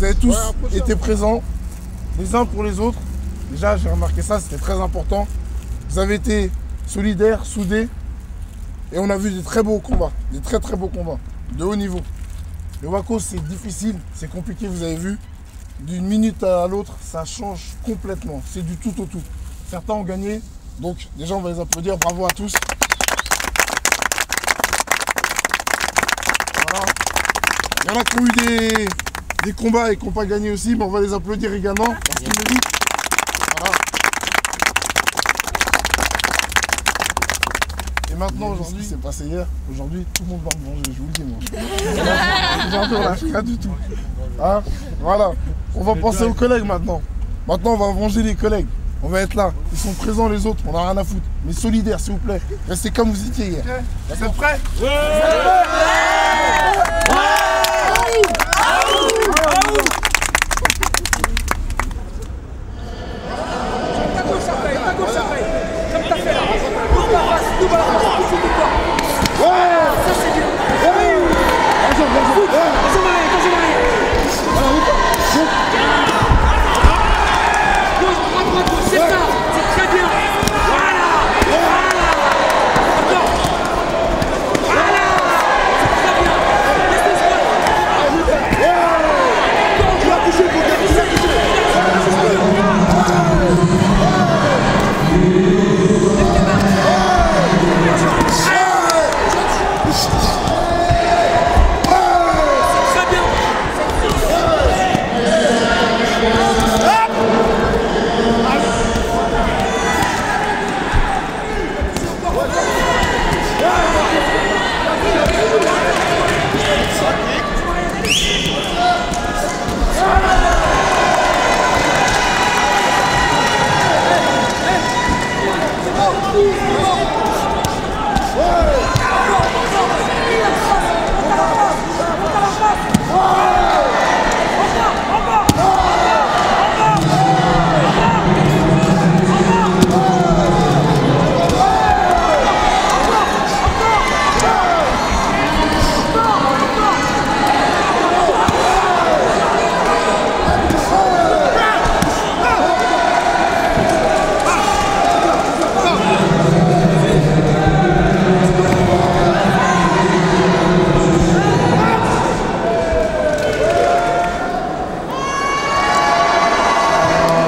avez tous été présents les uns pour les autres. Déjà, j'ai remarqué ça, c'était très important. Vous avez été solidaires, soudés. Et on a vu des très beaux combats, des très beaux combats, de haut niveau. Le Waco, c'est difficile, c'est compliqué, vous avez vu. D'une minute à l'autre, ça change complètement. C'est du tout au tout. Certains ont gagné, donc déjà on va les applaudir. Bravo à tous. Voilà. Il y en a qui ont eu des combats et qui n'ont pas gagné aussi, mais on va les applaudir également parce qu'ils méritent. Voilà. Et maintenant, aujourd'hui, c'est passé hier. Aujourd'hui, tout le monde va me manger, je vous le dis, moi. Aujourd'hui, on lâche rien du tout. Hein? Voilà. On va penser aux collègues maintenant. Maintenant, on va venger les collègues. On va être là. Ils sont présents, les autres. On n'a rien à foutre. Mais solidaires, s'il vous plaît. Restez comme vous étiez hier. Vous êtes prêts?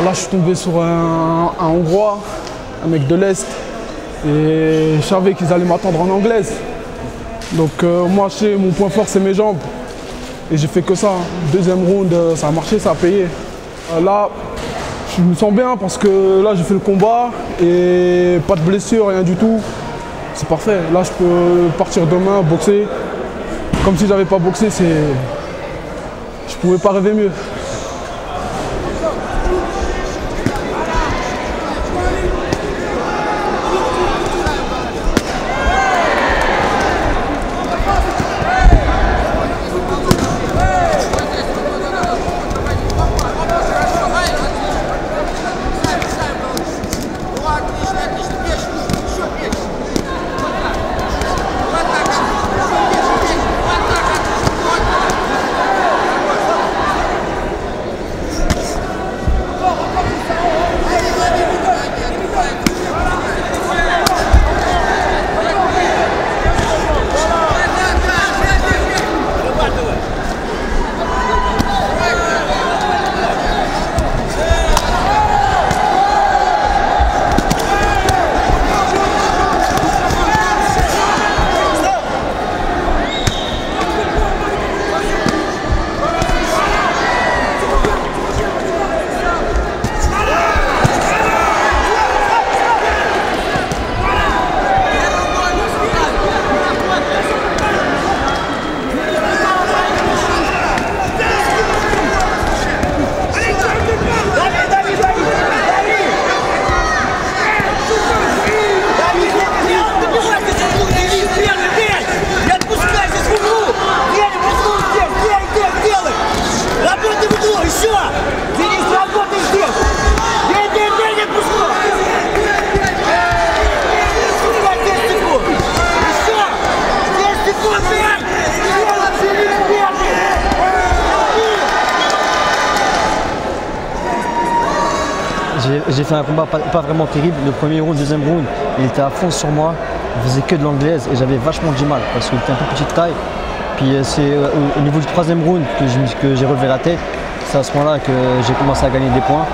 Là, je suis tombé sur un Hongrois, un mec de l'Est, et je savais qu'ils allaient m'attendre en anglaise. Donc moi, je sais, mon point fort, c'est mes jambes. Et j'ai fait que ça. Deuxième round, ça a marché, ça a payé. Là, je me sens bien parce que là, j'ai fait le combat et pas de blessure, rien du tout. C'est parfait. Là, je peux partir demain, boxer. Comme si j'avais pas boxé, je pouvais pas rêver mieux. j'ai fait un combat pas vraiment terrible. Le premier round, deuxième round, il était à fond sur moi. Il faisait que de l'anglaise et j'avais vachement du mal parce qu'il était un peu petite taille. Puis c'est au niveau du troisième round que j'ai relevé la tête. C'est à ce moment-là que j'ai commencé à gagner des points.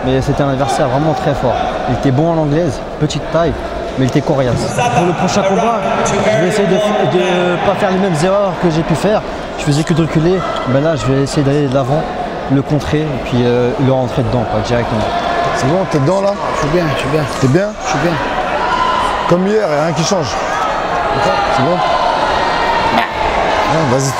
Mais c'était un adversaire vraiment très fort. Il était bon en anglaise, petite taille, mais il était coriace. Pour le prochain combat, je vais essayer de ne pas faire les mêmes erreurs que j'ai pu faire. Je faisais que de reculer. Ben là, je vais essayer d'aller de l'avant, le contrer et puis le rentrer dedans quoi, directement. C'est bon, t'es dedans là? Je suis bien, je suis bien. T'es bien? Je suis bien. Comme hier, il n'y a rien qui change. C'est bon? Vas-y,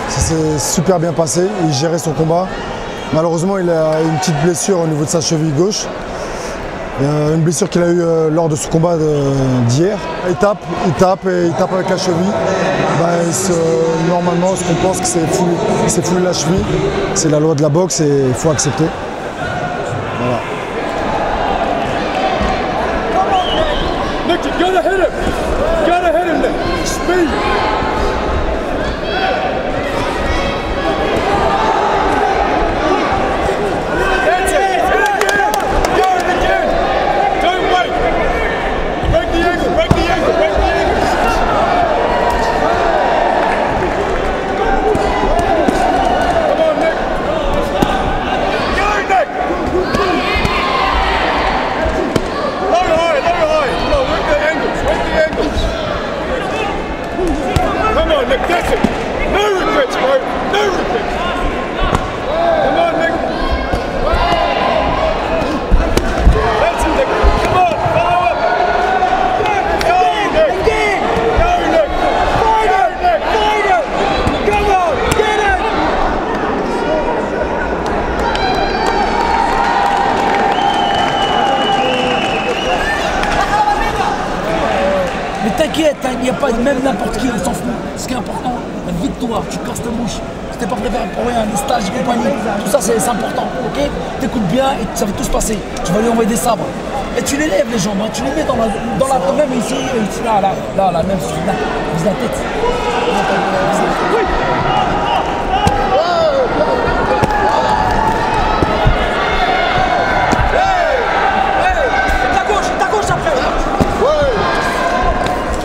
ça s'est super bien passé, il gérait son combat. Malheureusement, il a une petite blessure au niveau de sa cheville gauche. Une blessure qu'il a eue lors de ce combat d'hier. Il tape avec la cheville. Normalement, ce qu'on pense que c'est foulé la cheville. C'est la loi de la boxe et il faut accepter. Voilà. Nick, you gotta hit him! You gotta hit him, Nick! Speed! That's it! Go again! Don't wait! Break the ankle, break the ankle, break the ankle! Come on, Nick! Go, Nick! Low high! Come on, work the angles, work the angles! Come on, Nick, that's it! No regrets, bro! No regrets! Come on, Nick! That's it, Nick! Come on, follow up! Go, Nick! Go, Nick! Fight it, Nick! Fight it! Come on, get it! Mais t'inquiète, il n'y a pas même n'importe qui, on s'en fout. Ce qui est important, la victoire, tu casses ta bouche. Si t'es pas préparé pour rien, les stages et compagnie, tout ça c'est important, ok? T'écoutes bien et ça va tout se passer. Tu vas lui envoyer des sabres. Et tu les lèves les jambes, hein. Tu les mets dans la même ici, là, même sur la tête. Oui. Ta gauche après.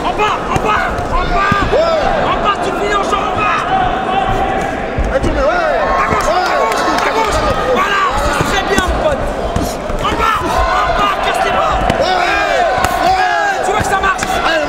En bas, tu finis en champ en bas. Ta gauche, voilà, c'est bien mon pote. En bas, casse tes bras. Tu vois que ça marche. Allez,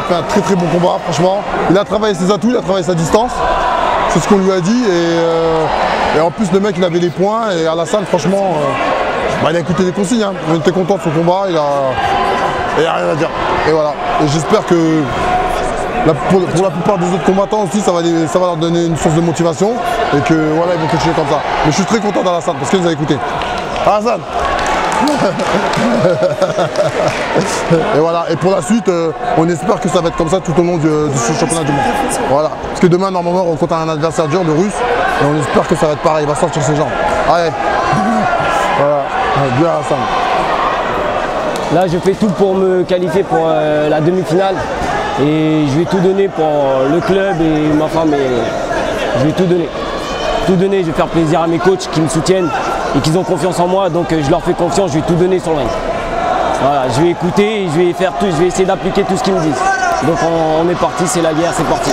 fait un très bon combat, franchement. Il a travaillé ses atouts, il a travaillé sa distance. C'est ce qu'on lui a dit. Et en plus, le mec, il avait les points. Et Alassane, franchement, il a écouté les consignes. Hein. On était content de son combat. Il n'y a rien à dire. Et voilà. Et j'espère que pour la plupart des autres combattants aussi, ça va leur donner une source de motivation et que voilà, ils vont continuer comme ça. Mais je suis très content d'Alassane parce qu'il nous a écoutés. Alassane. Et voilà, et pour la suite, on espère que ça va être comme ça tout au long de ce championnat du monde. Voilà, parce que demain, normalement, on compte un adversaire dur de Russe et on espère que ça va être pareil, il va sortir ses jambes. Allez, voilà, bien Alassane. Là, je fais tout pour me qualifier pour la demi-finale et je vais tout donner pour le club et ma femme. Et je vais tout donner. Tout donner, je vais faire plaisir à mes coachs qui me soutiennent et qui ont confiance en moi. Donc je leur fais confiance, je vais tout donner sur le ring. Voilà, je vais écouter et je vais faire tout, je vais essayer d'appliquer tout ce qu'ils me disent. Donc on est parti, c'est la guerre, c'est parti.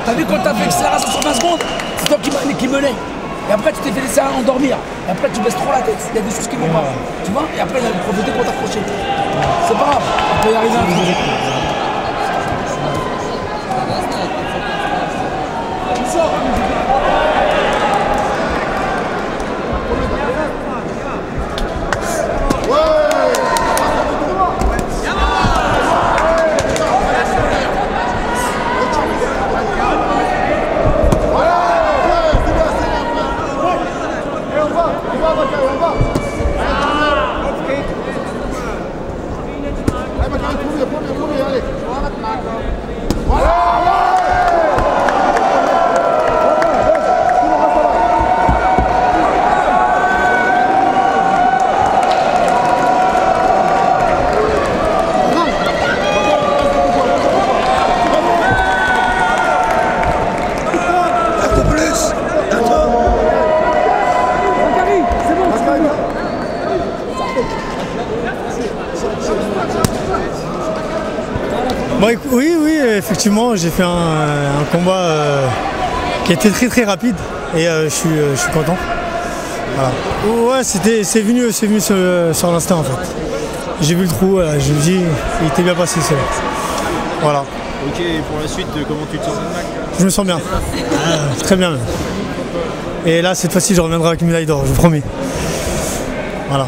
T'as vu quand t'as fait accélération sur 20 secondes, c'est toi qui menais. Et après tu t'es fait laisser endormir. Et après tu baisses trop la tête. Il y a des choses qui vont pas. Tu vois? Et après il a profité pour t'accrocher. C'est pas grave. On peut y arriver un peu. Bon, oui, effectivement, j'ai fait un combat qui était très rapide et je suis content. Voilà. Ouais, c'est venu sur l'instant en fait. J'ai vu le trou, je me dis, il était bien passé celui-là. Voilà. Ok, et pour la suite, comment tu te sens? Je me sens bien, très bien même. Et là, cette fois-ci, je reviendrai avec une médaille d'or, je vous promets. Voilà.